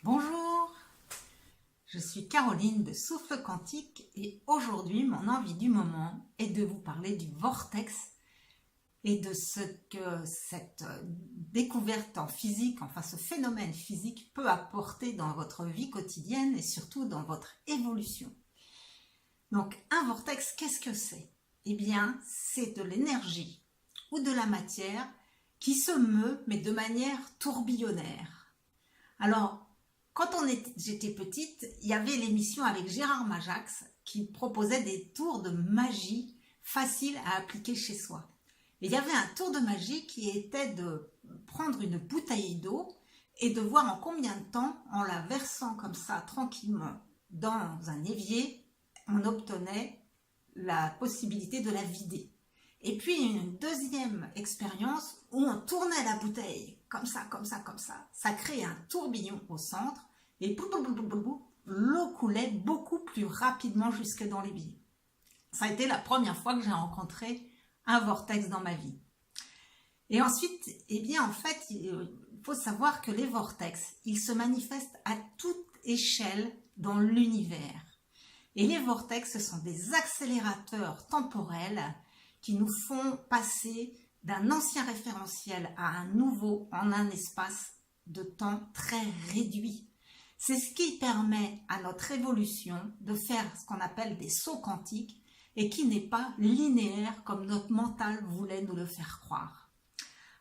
Bonjour, je suis Caroline de Souffle Quantique et aujourd'hui mon envie du moment est de vous parler du vortex et de ce que cette découverte en physique, enfin ce phénomène physique peut apporter dans votre vie quotidienne et surtout dans votre évolution. Donc un vortex, qu'est-ce que c'est? Eh bien c'est de l'énergie ou de la matière qui se meut mais de manière tourbillonnaire. Alors quand j'étais petite, il y avait l'émission avec Gérard Majax qui proposait des tours de magie faciles à appliquer chez soi. Et il y avait un tour de magie qui était de prendre une bouteille d'eau et de voir en combien de temps, en la versant comme ça tranquillement dans un évier, on obtenait la possibilité de la vider. Et puis une deuxième expérience où on tournait la bouteille comme ça, comme ça, comme ça. Ça créait un tourbillon au centre et l'eau coulait beaucoup plus rapidement jusque dans l'évier. Ça a été la première fois que j'ai rencontré un vortex dans ma vie. Et ensuite, eh bien en fait, il faut savoir que les vortex, ils se manifestent à toute échelle dans l'univers. Et les vortex, ce sont des accélérateurs temporels qui nous font passer d'un ancien référentiel à un nouveau en un espace de temps très réduit. C'est ce qui permet à notre évolution de faire ce qu'on appelle des sauts quantiques et qui n'est pas linéaire comme notre mental voulait nous le faire croire.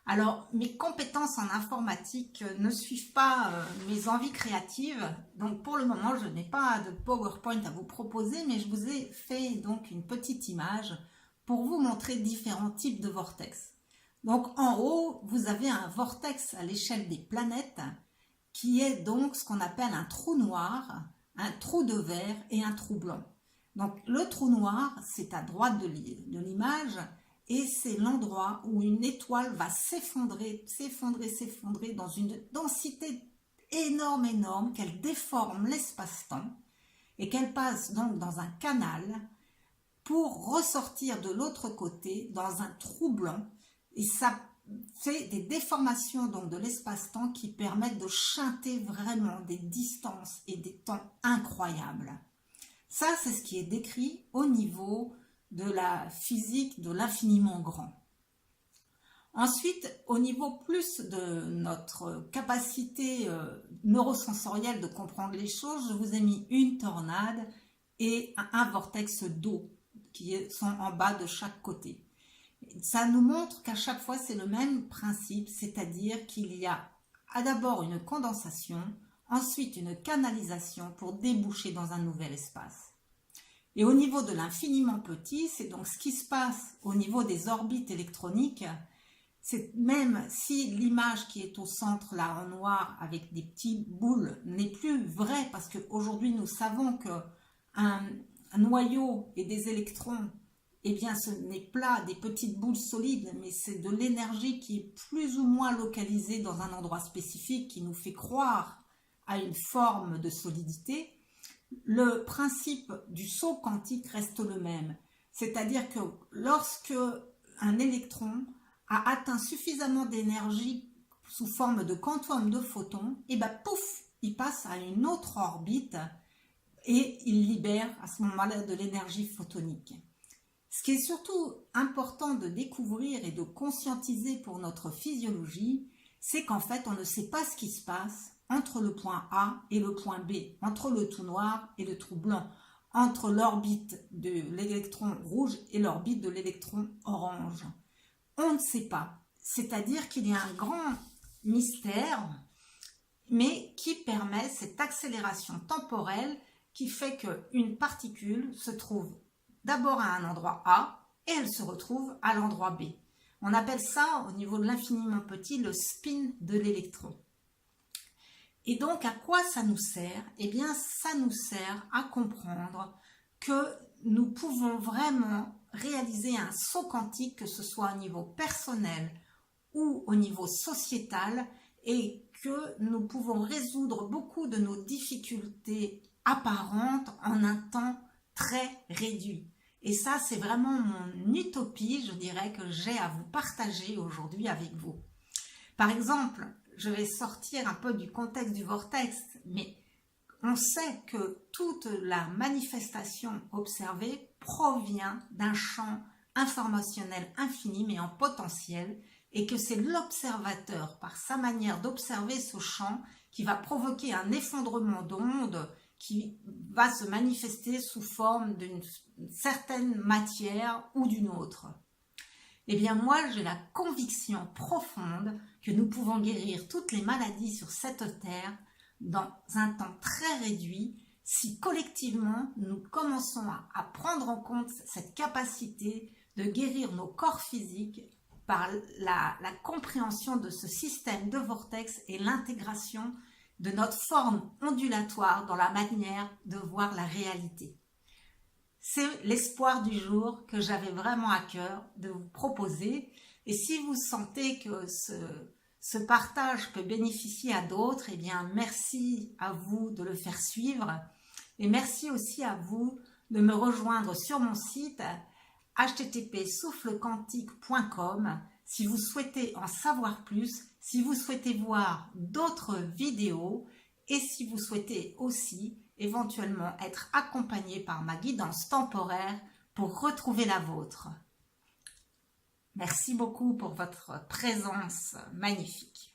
Alors, mes compétences en informatique ne suivent pas mes envies créatives, donc pour le moment, je n'ai pas de PowerPoint à vous proposer, mais je vous ai fait donc une petite image pour vous montrer différents types de vortex. Donc en haut, vous avez un vortex à l'échelle des planètes qui est donc ce qu'on appelle un trou noir, un trou de verre et un trou blanc. Donc le trou noir, c'est à droite de l'image et c'est l'endroit où une étoile va s'effondrer dans une densité énorme, qu'elle déforme l'espace-temps et qu'elle passe donc dans un canal pour ressortir de l'autre côté dans un trou blanc, et ça fait des déformations donc de l'espace-temps qui permettent de chanter vraiment des distances et des temps incroyables. Ça, c'est ce qui est décrit au niveau de la physique de l'infiniment grand. Ensuite, au niveau plus de notre capacité neurosensorielle de comprendre les choses, je vous ai mis une tornade et un vortex d'eau qui sont en bas de chaque côté. Ça nous montre qu'à chaque fois c'est le même principe, c'est-à-dire qu'il y a d'abord une condensation, ensuite une canalisation pour déboucher dans un nouvel espace. Et au niveau de l'infiniment petit, c'est donc ce qui se passe au niveau des orbites électroniques. C'est même si l'image qui est au centre là en noir avec des petites boules n'est plus vraie, parce qu'aujourd'hui nous savons qu'un noyau et des électrons, eh bien ce n'est pas des petites boules solides, mais c'est de l'énergie qui est plus ou moins localisée dans un endroit spécifique qui nous fait croire à une forme de solidité. Le principe du saut quantique reste le même, c'est-à-dire que lorsque un électron a atteint suffisamment d'énergie sous forme de quantum de photons, et bien pouf, il passe à une autre orbite et il libère à ce moment-là de l'énergie photonique. Ce qui est surtout important de découvrir et de conscientiser pour notre physiologie, c'est qu'en fait, on ne sait pas ce qui se passe entre le point A et le point B, entre le trou noir et le trou blanc, entre l'orbite de l'électron rouge et l'orbite de l'électron orange. On ne sait pas. C'est-à-dire qu'il y a un grand mystère, mais qui permet cette accélération temporelle qui fait qu'une particule se trouve d'abord à un endroit A et elle se retrouve à l'endroit B. On appelle ça, au niveau de l'infiniment petit, le spin de l'électron. Et donc, à quoi ça nous sert? Eh bien, ça nous sert à comprendre que nous pouvons vraiment réaliser un saut quantique, que ce soit au niveau personnel ou au niveau sociétal, et que nous pouvons résoudre beaucoup de nos difficultés apparentes en un temps très réduit. Et ça, c'est vraiment mon utopie, je dirais, que j'ai à vous partager aujourd'hui avec vous. Par exemple, je vais sortir un peu du contexte du vortex, mais on sait que toute la manifestation observée provient d'un champ informationnel infini mais en potentiel, et que c'est l'observateur, par sa manière d'observer ce champ, qui va provoquer un effondrement d'ondes qui va se manifester sous forme d'une certaine matière ou d'une autre. Eh bien moi, j'ai la conviction profonde que nous pouvons guérir toutes les maladies sur cette terre dans un temps très réduit si collectivement nous commençons à prendre en compte cette capacité de guérir nos corps physiques par la compréhension de ce système de vortex et l'intégration de notre forme ondulatoire dans la manière de voir la réalité. C'est l'espoir du jour que j'avais vraiment à cœur de vous proposer. Et si vous sentez que ce partage peut bénéficier à d'autres, eh bien merci à vous de le faire suivre. Et merci aussi à vous de me rejoindre sur mon site http://soufflequantique.com si vous souhaitez en savoir plus, si vous souhaitez voir d'autres vidéos et si vous souhaitez aussi éventuellement être accompagné par ma guidance temporaire pour retrouver la vôtre. Merci beaucoup pour votre présence magnifique.